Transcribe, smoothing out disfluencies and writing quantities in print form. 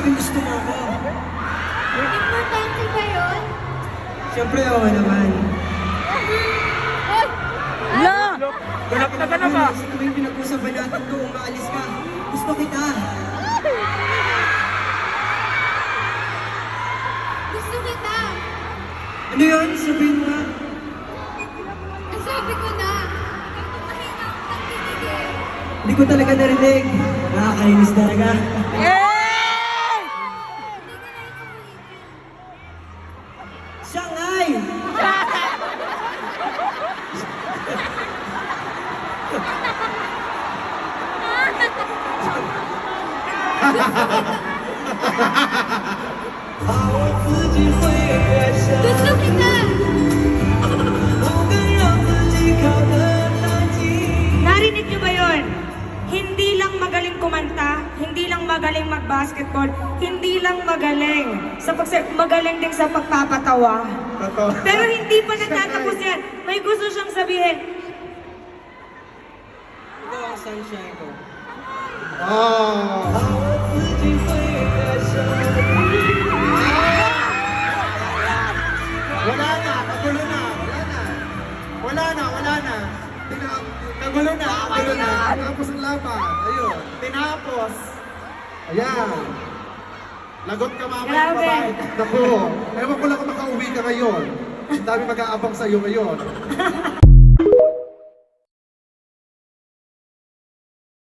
sinasabing gusto mo ako? Importante ba yun? Siyempre, oo naman. La! Ganap na ganap ah! Sa tuwing pinag-usapan natin kung umaalis ka, gusto kita. Gusto kita. Ano yun? Sabihin mo nga. Ang sabi ko na. Mahina ang pagtitigil. Hindi ko talaga narinig. Nakakainis talaga. Yay! Hindi ka na ikuulitin. Shanghai! Gusto kita. Narinig niyo ba yun? Hindi lang magaling kumanta, hindi lang magaling mag-basketball, hindi lang magaling magaling din sa pagpapatawa. Pero hindi pa natatapos yan. May gusto siyang sabihin. Ito ang sunshine ko. Wala na, kagulo na, wala na. Kagulo na. Tinapos ang laban. Ayun, tinapos. Ayan. Lagot ka mamaya, Grabe. babae. Naku, ewan ko lang kung makauwi ka ngayon. Ang dami mag-aabang sa'yo ngayon.